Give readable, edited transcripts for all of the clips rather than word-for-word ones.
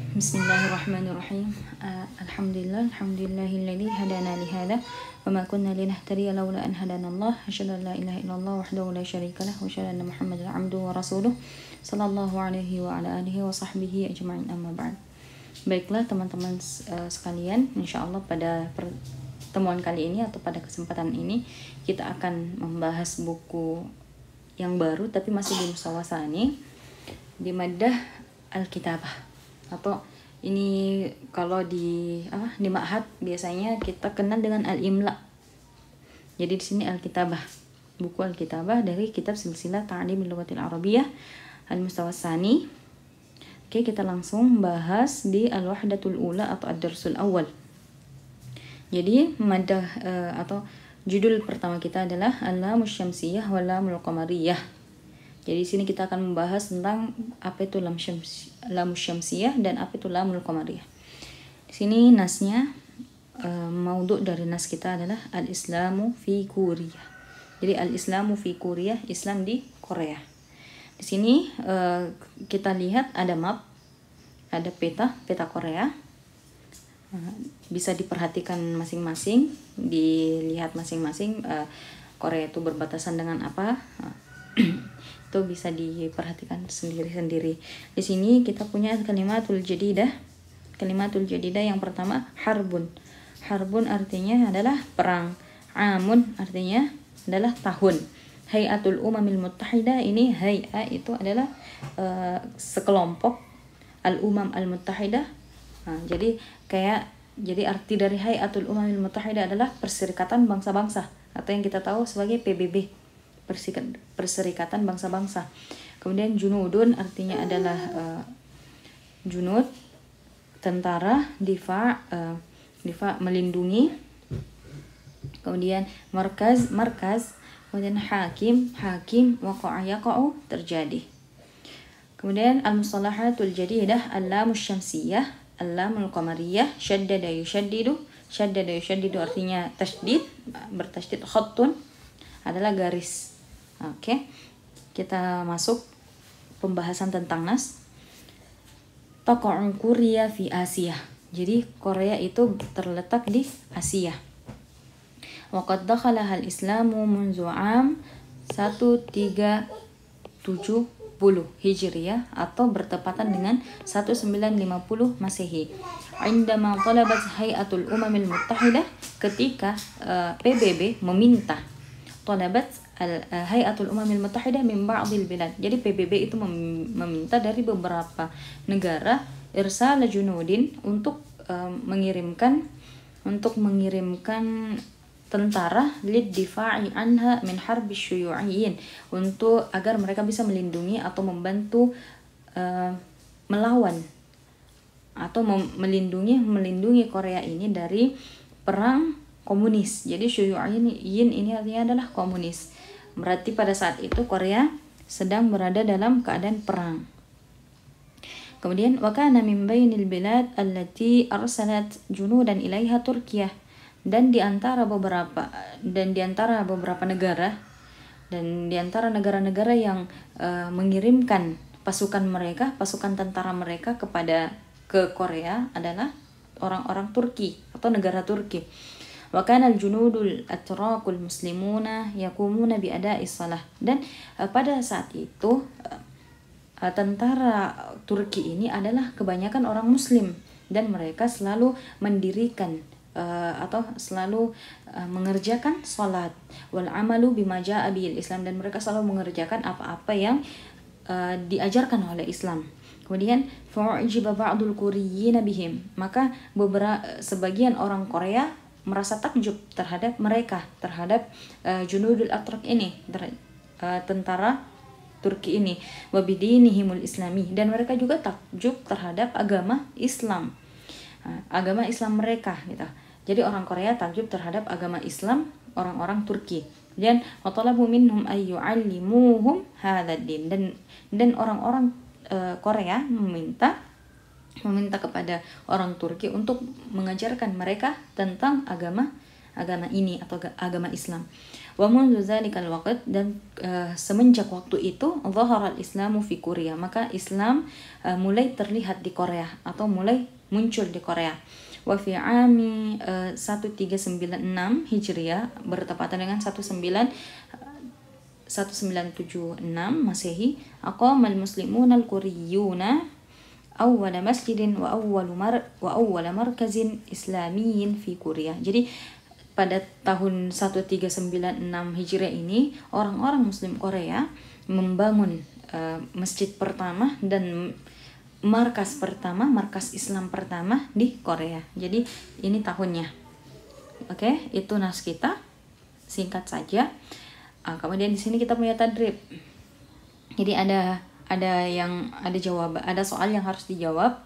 Bismillahirrahmanirrahim. Alhamdulillahilladzi hadana li hadza wa ma kunna linahtadiya laula an hadanallah. Asyhadu an la ilaha illallah wahdahu la syarikalah wa asyhadu anna Muhammadan abduhu wa rasuluh sallallahu alaihi wa ala alihi wa sahbihi ajma'in, amma ba'd. Baiklah teman-teman sekalian, insyaallah pada pertemuan kali ini atau pada kesempatan ini kita akan membahas buku yang baru tapi masih di Mustawasani, di Maddah Al-Kitabah. Atau ini kalau di ma'had biasanya kita kenal dengan al-imla. Jadi di sini al-kitabah, buku al-kitabah dari kitab Silsilah Ta'lim Lughatil Arabiyyah al-Mustawasani. Oke, kita langsung bahas di al-wahdatul ula atau ad-darsul awal. Jadi madah atau judul pertama kita adalah al-lamul syamsiyah wal lamul qamariyah. Jadi di sini kita akan membahas tentang apa itu lam syamsiyah dan apa itu lamul qamariyah. Di sini nasnya, maudhu dari nas kita adalah al-islamu fi Korea. Jadi al-islamu fi Korea, Islam di Korea. Di sini kita lihat ada map, ada peta Korea. Bisa diperhatikan masing-masing, dilihat masing-masing Korea itu berbatasan dengan apa. Itu bisa diperhatikan sendiri-sendiri. Di sini kita punya kalimatul jadidah. Kalimatul jadidah yang pertama harbun. Harbun artinya adalah perang. Amun artinya adalah tahun. Hayatul Umamil Muttahidah, ini hay'a itu adalah sekelompok. Al-Umam Al-Muttahidah. Jadi arti dari Hayatul Umamil Muttahidah adalah Perserikatan Bangsa-Bangsa atau yang kita tahu sebagai PBB. Perserikatan bangsa-bangsa. Kemudian junudun artinya adalah junud, tentara, difa melindungi. Kemudian markaz, kemudian hakim, waqa'a yaqa'u, terjadi. Kemudian al-mustalahatul jadidah, al-lamul syamsiyah, al-lamul qamariyah, syaddada yushaddidu artinya tasydid, bertasydid, khattun adalah garis. Oke, kita masuk pembahasan tentang nas. Taqa'u Korea fi Asia. Jadi Korea itu terletak di Asia. Wa qad dakhalaha al-Islamu munzu 1370 Hijriyah atau bertepatan dengan 1950 Masehi. Indama talabat Hayatul Umamil Muttahidah, ketika PBB meminta Hayatul Umamil Muttahidah min ba'dil bilad. Jadi PBB itu meminta dari beberapa negara irsal junudin untuk mengirimkan tentara lid difa'i anha min harbi syuyu'iyyin, untuk agar mereka bisa melindungi atau membantu melawan atau melindungi Korea ini dari perang komunis. Jadi syuyu'iyyin ini artinya adalah komunis. Berarti pada saat itu Korea sedang berada dalam keadaan perang. Kemudian wa kana min bainil bilad allati arsalat junudan ilaiha Turkiyah, dan di antara beberapa negara yang mengirimkan pasukan tentara mereka ke Korea adalah orang-orang Turki atau negara Turki. Wa kana al-junudul atrakul muslimuna yaqumuna bi ada'is shalah, dan pada saat itu tentara Turki ini adalah kebanyakan orang muslim, dan mereka selalu mendirikan atau selalu mengerjakan salat, wal amalu bima ja'a bil Islam, dan mereka selalu mengerjakan apa-apa yang diajarkan oleh Islam. Kemudian fa'ujiba ba'dul Koreyiyin bihim, maka sebagian orang Korea merasa takjub terhadap junudul atrak ini, tentara Turki ini, wabidinihimul islami, dan mereka juga takjub terhadap agama Islam mereka gitu. Jadi orang Korea takjub terhadap agama Islam orang-orang Turki. Dan watalabu minhum ayyu'allimuhum hadzal din, dan orang-orang Korea meminta kepada orang Turki untuk mengajarkan mereka tentang agama ini atau agama Islam. Wa mundu dzalikal waqt, dan semenjak waktu itu dhahara al-islamu fi Korea, maka Islam mulai terlihat di Korea atau mulai muncul di Korea. Wa fi ami 1396 Hijriah, bertepatan dengan 1976 Masehi, aqamal muslimuna al-Koreyyuna awwala masjidin wa awwala markazin islamiyyin fi Korea. Jadi pada tahun 1396 Hijriah ini orang-orang muslim Korea membangun masjid pertama dan markas Islam pertama di Korea. Jadi ini tahunnya. Oke, itu nas kita. Singkat saja. Kemudian di sini kita punya tadrib. Jadi ada jawaban, ada soal yang harus dijawab.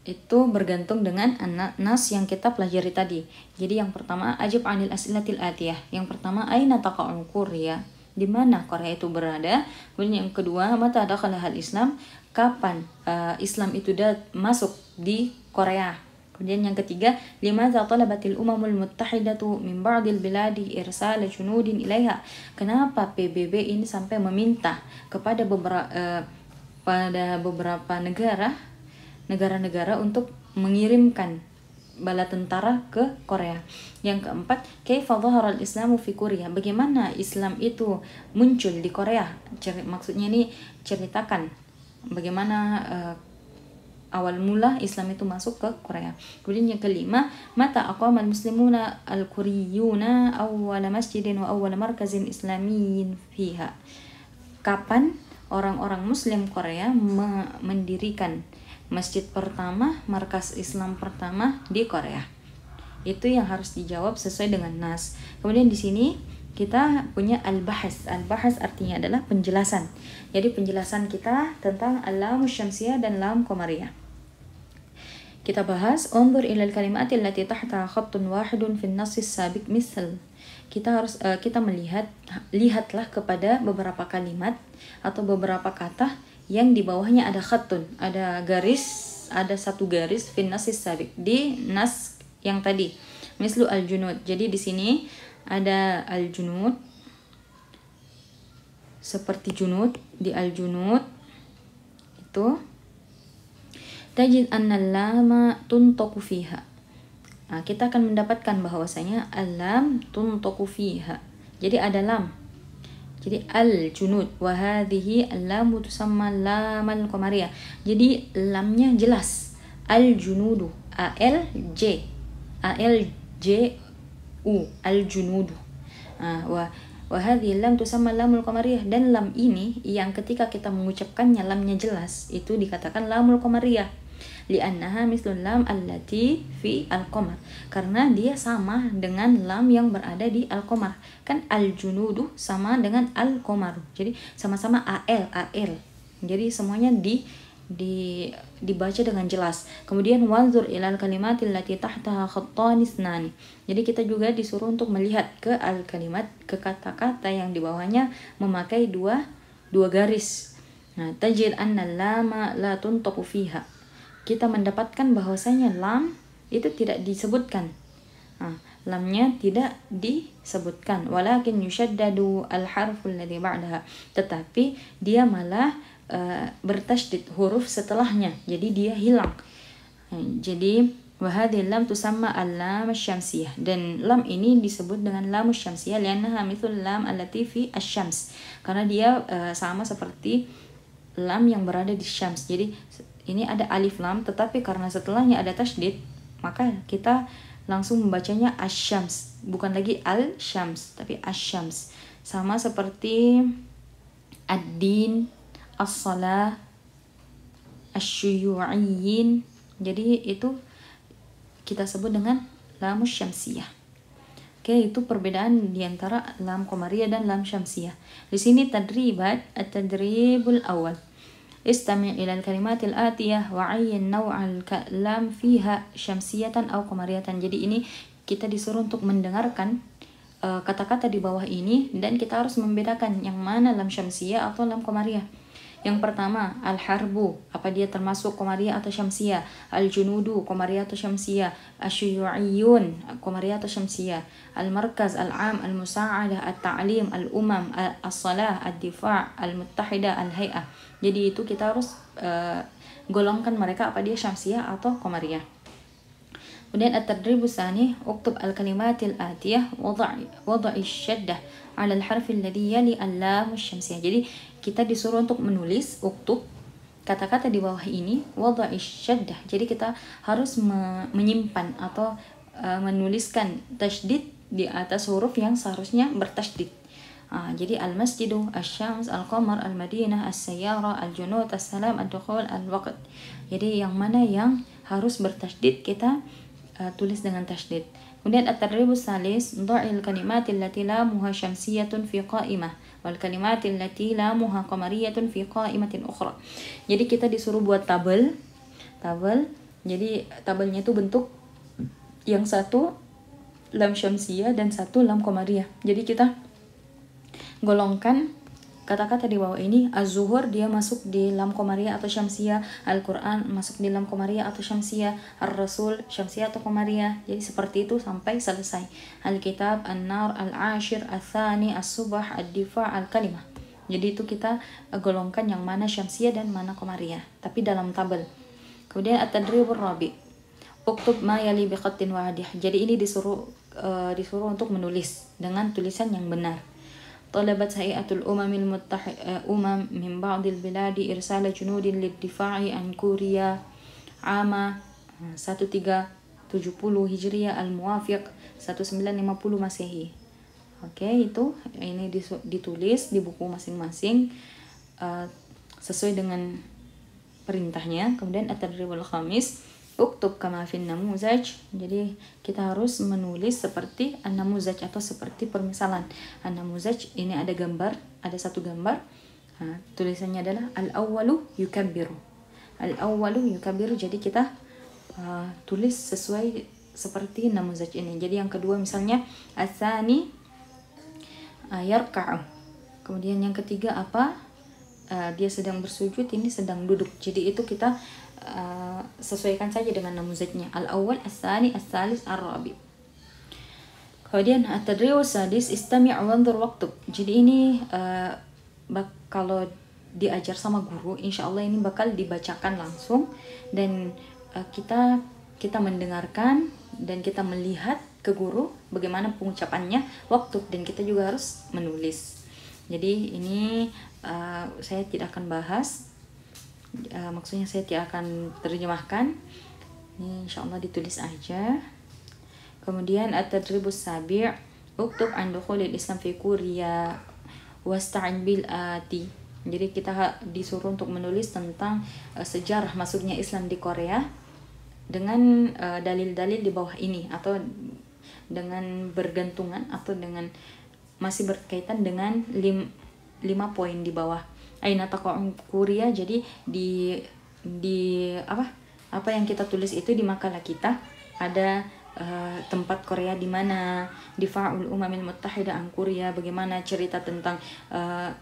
Itu bergantung dengan nas yang kita pelajari tadi. Jadi yang pertama, ajib anil as'ilatil atiyah. Yang pertama, aina taqa'u Korea? Di mana Korea itu berada? Kemudian yang kedua, mata dakhalahal Islam? Kapan Islam itu masuk di Korea? Kemudian yang ketiga, limadza talabatil umamul muttahidatu min ba'dil biladi irsal junudin ilaiha? Kenapa PBB ini sampai meminta kepada beberapa negara untuk mengirimkan bala tentara ke Korea. Yang keempat, kaifa dhahara al-islamu fi Korea? Bagaimana Islam itu muncul di Korea? Maksudnya ini ceritakan bagaimana awal mula Islam itu masuk ke Korea. Kemudian yang kelima, mata aqamal muslimuna al-Koreyyuna awwala masjidin wa awwala markazin islamiyyin fiha? Kapan orang-orang muslim Korea mendirikan masjid pertama, markas Islam pertama di Korea? Itu yang harus dijawab sesuai dengan nas. Kemudian di sini kita punya al-bahas. Al-bahas artinya adalah penjelasan. Jadi penjelasan kita tentang al-lam syamsiyah dan lam qamariyah. Kita bahas unzur ila al-kalimat allati tahta khattun wahidun fi an-nass as-sabiq misal. Kita lihatlah kepada beberapa kalimat atau beberapa kata yang di bawahnya ada khattun, ada satu garis fi an-nass as-sabiq, di nas yang tadi. Mislu al-junud. Jadi di sini ada al-junud, seperti junud. Di al-junud itu tajid anna lama tuntaku fiha. Kita akan mendapatkan bahwasanya al-lam tuntaku fiha. Jadi ada lam. Jadi al-junud wa hadhihi al-lam tusamma lamal qamariyah. Jadi lamnya jelas. Al-junudu, al-junudu. Wa hadhihi lam tusamma lamul qamariyah, dan lam ini yang ketika kita mengucapkannya lamnya jelas itu dikatakan lamul qamariyah. Li'annaha mislul lam allati fi al-qamar, karena dia sama dengan lam yang berada di al-qamar. Kan al-junudu sama dengan al-qamar. Jadi sama-sama al. Jadi semuanya dibaca dengan jelas. Kemudian wanzur ilal kalimatil lati tahtaha khattan isnani. Jadi kita juga disuruh untuk melihat ke al-kalimat, ke kata-kata yang di bawahnya memakai dua garis. Tajid anna lama la tuntaku fiha. Kita mendapatkan bahwasanya lam itu tidak disebutkan. Lamnya tidak disebutkan. Walakin yushaddadu al-harful ladzi ba'daha. Tetapi dia malah bertasydid huruf setelahnya, jadi dia hilang. Jadi wahadil lam tusamma al-lam syamsiyah, dan lam ini disebut dengan lam syamsiyah liannaha mithl lam allati fi asy-syams, karena dia sama seperti lam yang berada di syams. Jadi ini ada alif lam, tetapi karena setelahnya ada tasydid, maka kita langsung membacanya asy-syams, bukan lagi al-syams tapi asy-syams. Sama seperti ad-din, as-salah, asy-syuyu'iyyin. Jadi itu kita sebut dengan lam syamsiyah. Oke, itu perbedaan di antara lam qamariyah dan lam syamsiyah. Di sini tadribat, at-tadribul awal. Istami' ila al-kalimatil atiyah wa 'ayyin naw'al kalam fiha syamsiyatan aw qamariyatan. Jadi ini kita disuruh untuk mendengarkan kata-kata di bawah ini, dan kita harus membedakan yang mana lam syamsiyah atau lam qamariyah. Yang pertama, al-harbu, apa dia termasuk qamariyah atau syamsiyah? Al-junudu, qamariyah atau syamsiyah? Asyuyu'iyun, qamariyah atau syamsiyah? Al-markaz, al-am, al-musa'adah, at-ta'lim, al-umam, as-salah, ad-difa', al-muttahidah, al-hay'ah. Jadi itu kita harus golongkan mereka apa dia syamsiyah atau qamariyah. Kemudian at-tadribu tsani, uktub al-kalimatil atiyah wada'i syaddah 'ala al-harfi alladhi yali al-lam asy-syamsiyah. Jadi kita disuruh untuk menulis uktub kata-kata di bawah ini wada'i syaddah. Jadi kita harus menyimpan atau menuliskan tasydid di atas huruf yang seharusnya bertasydid. Jadi al-masjidu, asy-syams, al-qamar, al-madinah, as-sayyara, al-junud, as-salam, ad-dukhul, al-waqt. Jadi yang mana yang harus bertasydid kita tulis dengan tasydid. Kemudian at-tadribu tsalis, dha'il kalimati allati lamuha syamsiyatun fi qa'imah wal kalimati allati lamuha qamariyatun fi qa'imatin ukhra. Jadi kita disuruh buat tabel. Jadi tabelnya itu bentuk yang satu lam syamsiyah dan satu lam qamariyah. Jadi kita golongkan kata-kata di bawah ini. Az-zuhur dia masuk di lam qamariyah atau syamsiyah, Al-Quran masuk di lam qamariyah atau syamsiyah, Ar-Rasul syamsiyah atau qamariyah. Jadi seperti itu sampai selesai. Al-kitab, an-nar, al-ashir, al-thani, as-subah, ad-difa', al-kalimah. Jadi itu kita golongkan yang mana syamsiyah dan mana qamariyah, tapi dalam tabel. Kemudian at-tadribur rabi, uktub ma yali biqattin wadih. Jadi ini disuruh untuk menulis dengan tulisan yang benar. طلبت هيئة الأمم المتحدة من بعض البلاد إرسال جنود للدفاع عن كوريا عام 1370 Hijriah al-Muwafiq 1950 Masehi. Oke, itu ini ditulis di buku masing-masing sesuai dengan perintahnya. Kemudian at-tadribul khamis, uktub kama fin namuzaj. Jadi kita harus menulis seperti an-namuzaj atau seperti permisalan. An-namuzaj ini ada gambar, ada satu gambar. Tulisannya adalah al-awwalu yukabbiru. Al-awwalu yukabbiru. Jadi kita tulis sesuai seperti namuzaj ini. Jadi yang kedua misalnya as-tsani yarka'u. Kemudian yang ketiga apa? Dia sedang bersujud, ini sedang duduk. Jadi itu kita sesuaikan saja dengan namuzajnya. Al-awwal, as-tsani, as-tsalis, ar-rabi. Kemudian at-tadribu sadis, istami' wanzur waktub. Jadi ini kalau diajar sama guru, insyaallah ini bakal dibacakan langsung dan kita mendengarkan dan kita melihat ke guru bagaimana pengucapannya waktu, dan kita juga harus menulis. Jadi ini saya tidak akan bahas. Maksudnya saya tidak akan terjemahkan. Ini insyaallah ditulis aja. Kemudian at-tadribus sabi', uktub an dukhulil Islam fi Korea wasta'in bil ati. Jadi kita disuruh untuk menulis tentang sejarah masuknya Islam di Korea dengan dalil-dalil di bawah ini, atau dengan bergantungan atau dengan masih berkaitan dengan 5 poin di bawah. Aina taqa'u Korea. Jadi di apa yang kita tulis itu di makalah kita ada tempat Korea di mana, difa'ul umamil muttahidah an Korea, bagaimana cerita tentang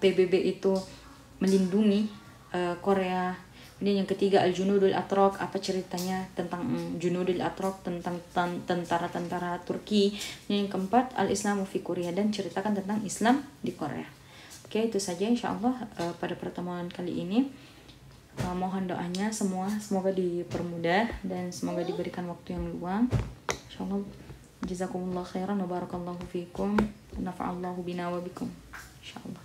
PBB itu melindungi Korea. Kemudian yang ketiga al-junudul atrok, apa ceritanya tentang junudul atrok, tentang tentara-tentara Turki. Yang keempat al-islamu fi Korea, dan ceritakan tentang Islam di Korea. Oke, itu saja insyaallah pada pertemuan kali ini. Mohon doanya semua, semoga dipermudah dan semoga diberikan waktu yang luang. Insyaallah. Jazakumullah khairan wa barakallahu fikum. Nafa'allahu bina wa bikum. Insyaallah.